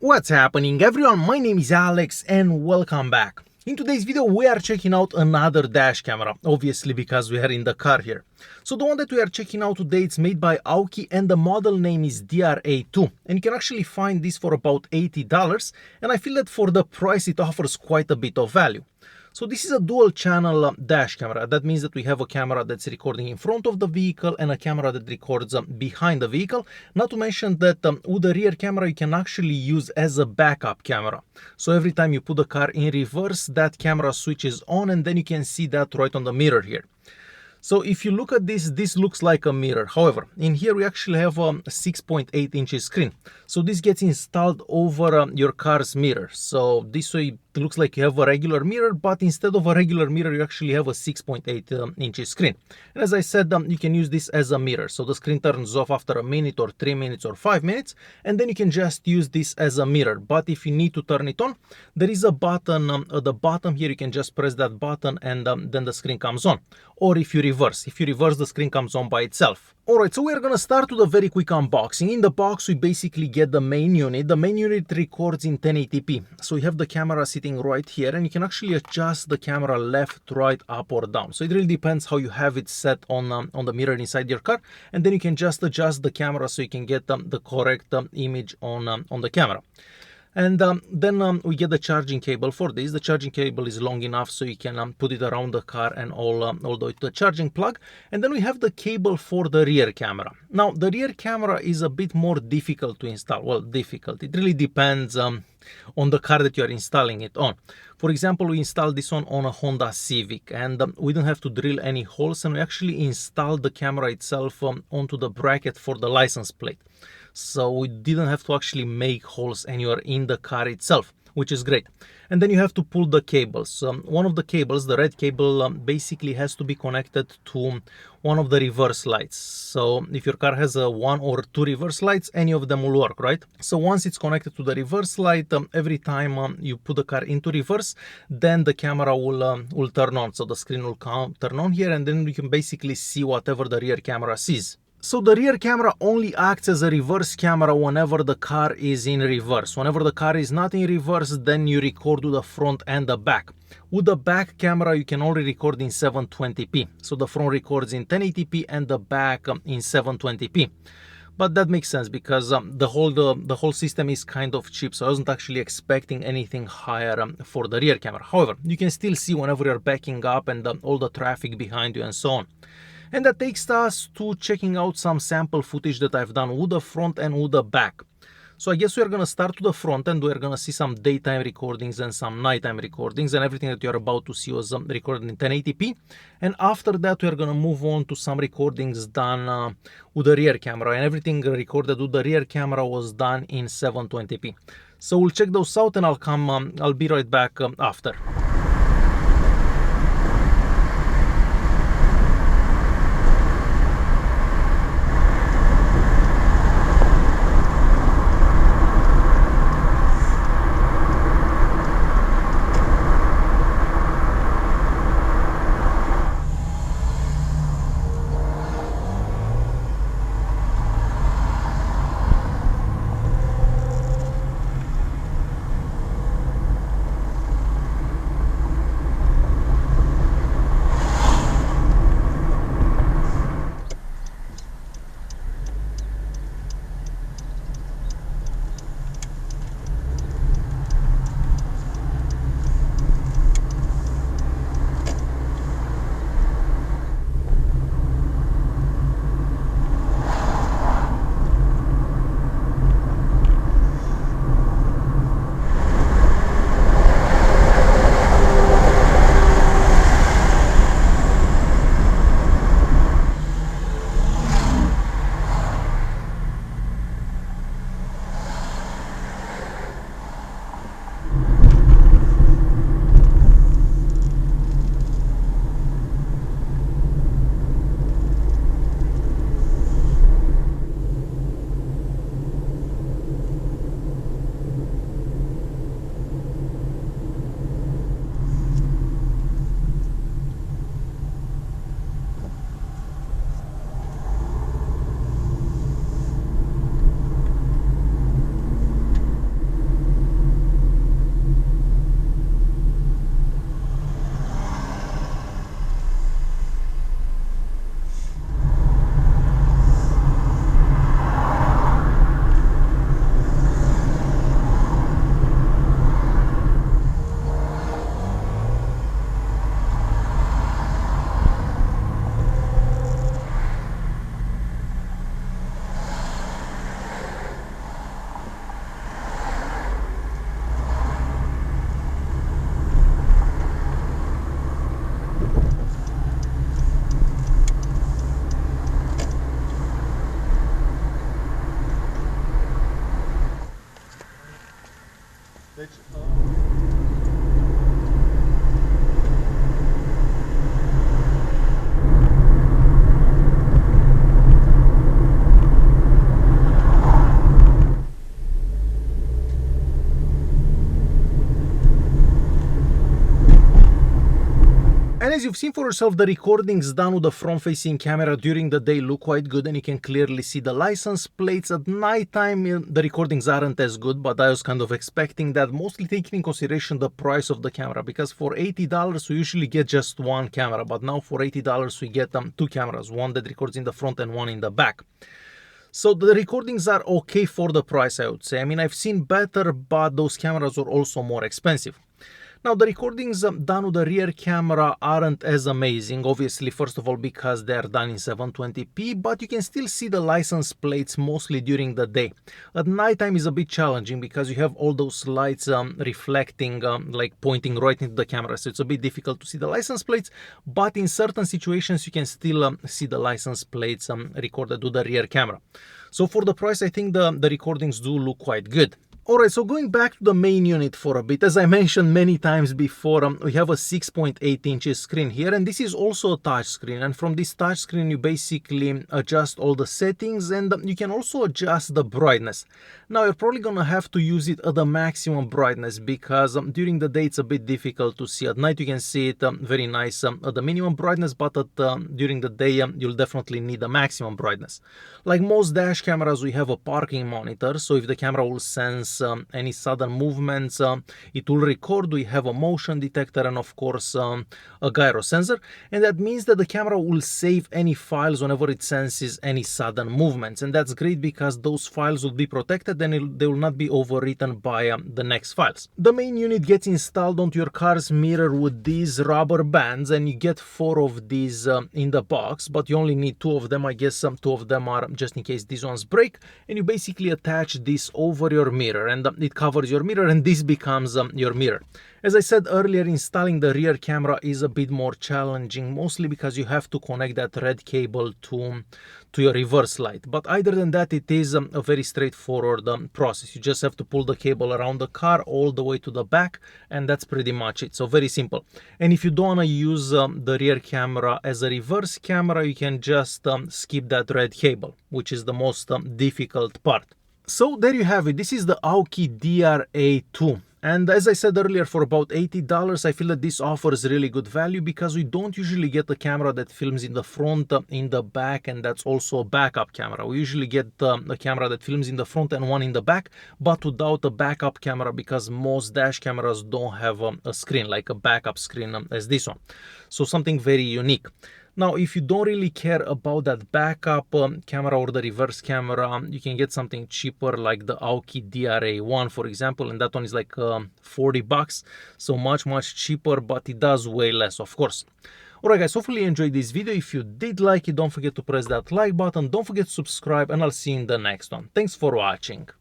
What's happening everyone, my name is Alex and welcome back. In today's video we are checking out another dash camera, obviously because we are in the car here. So the one that we are checking out today is made by Aukey and the model name is DRA2, and you can actually find this for about $80, and I feel that for the price it offers quite a bit of value. So this is a dual channel dash camera. That means that we have a camera that's recording in front of the vehicle and a camera that records behind the vehicle. Not to mention that with the rear camera you can actually use as a backup camera. So every time you put the car in reverse, that camera switches on and then you can see that right on the mirror here. So if you look at this looks like a mirror. However, in here we actually have a 6.8 inches screen. So this gets installed over your car's mirror. So this way it looks like you have a regular mirror, but instead of a regular mirror, you actually have a 6.8 inches screen. And as I said, you can use this as a mirror. So the screen turns off after a minute or 3 minutes or 5 minutes, and then you can just use this as a mirror. But if you need to turn it on, there is a button at the bottom here. You can just press that button and then the screen comes on. Or if you reverse, the screen comes on by itself. Alright, so we're gonna start with a very quick unboxing. In the box we basically get the main unit. The main unit records in 1080p. So you have the camera sitting right here and you can actually adjust the camera left, right, up or down. So it really depends how you have it set on the mirror inside your car, and then you can just adjust the camera so you can get the correct image on the camera. And then we get the charging cable for this. The charging cable is long enough so you can put it around the car and all the way to the charging plug. And then we have the cable for the rear camera. Now the rear camera is a bit more difficult to install. Well, difficult. It really depends on the car that you are installing it on. For example, we installed this one on a Honda Civic, and we don't have to drill any holes, and we actually installed the camera itself onto the bracket for the license plate. So we didn't have to actually make holes anywhere in the car itself, which is great. And then you have to pull the cables. One of the cables, the red cable, basically has to be connected to one of the reverse lights. So if your car has 1 or 2 reverse lights, any of them will work, right? So once it's connected to the reverse light, every time you put the car into reverse, then the camera will turn on. So the screen will turn on here, and then you can basically see whatever the rear camera sees. So the rear camera only acts as a reverse camera whenever the car is in reverse. Whenever the car is not in reverse, then you record with the front and the back. With the back camera, you can only record in 720p. So the front records in 1080p and the back in 720p. But that makes sense because the whole system is kind of cheap, so I wasn't actually expecting anything higher for the rear camera. However, you can still see whenever you're backing up and all the traffic behind you and so on. And that takes us to checking out some sample footage that I've done with the front and with the back. So I guess we're gonna start with the front and we're gonna see some daytime recordings and some nighttime recordings, and everything that you're about to see was recorded in 1080p. And after that we're gonna move on to some recordings done with the rear camera, and everything recorded with the rear camera was done in 720p. So we'll check those out and I'll be right back after. Deci, and as you've seen for yourself, the recordings done with the front-facing camera during the day look quite good, and you can clearly see the license plates. At nighttime, the recordings aren't as good, but I was kind of expecting that, mostly taking in consideration the price of the camera, because for $80 we usually get just one camera, but now for $80 we get two cameras, one that records in the front and one in the back. So the recordings are okay for the price, I would say. I mean, I've seen better, but those cameras are also more expensive. Now, the recordings done with the rear camera aren't as amazing, obviously, first of all, because they're done in 720p, but you can still see the license plates mostly during the day. At nighttime is a bit challenging because you have all those lights reflecting, like pointing right into the camera, so it's a bit difficult to see the license plates, but in certain situations you can still see the license plates recorded with the rear camera. So for the price, I think the recordings do look quite good. Alright, so going back to the main unit for a bit, as I mentioned many times before, we have a 6.8 inches screen here, and this is also a touch screen, and from this touch screen you basically adjust all the settings, and you can also adjust the brightness. Now, you're probably gonna have to use it at the maximum brightness, because during the day it's a bit difficult to see. At night you can see it very nice at the minimum brightness, but during the day you'll definitely need the maximum brightness. Like most dash cameras, we have a parking monitor, so if the camera will sense any sudden movements, it will record. We have a motion detector and of course a gyro sensor, and that means that the camera will save any files whenever it senses any sudden movements, and that's great because those files will be protected and they will not be overwritten by the next files. The main unit gets installed onto your car's mirror with these rubber bands, and you get 4 of these in the box, but you only need 2 of them. I guess 2 of them are just in case these ones break, and you basically attach this over your mirror, and it covers your mirror, and this becomes your mirror. As I said earlier, installing the rear camera is a bit more challenging, mostly because you have to connect that red cable to your reverse light. But other than that, it is a very straightforward process. You just have to pull the cable around the car all the way to the back, and that's pretty much it. So very simple. And if you don't want to use the rear camera as a reverse camera, you can just skip that red cable, which is the most difficult part. So there you have it. This is the Aukey DRA2. And as I said earlier, for about $80, I feel that this offers really good value because we don't usually get a camera that films in the front, in the back, and that's also a backup camera. We usually get a camera that films in the front and one in the back, but without a backup camera, because most dash cameras don't have a screen, like a backup screen as this one. So something very unique. Now, if you don't really care about that backup camera or the reverse camera, you can get something cheaper like the Aukey DRA1, for example, and that one is like 40 bucks, so much cheaper, but it does way less, of course. Alright guys, hopefully you enjoyed this video. If you did like it, don't forget to press that like button, don't forget to subscribe, and I'll see you in the next one. Thanks for watching.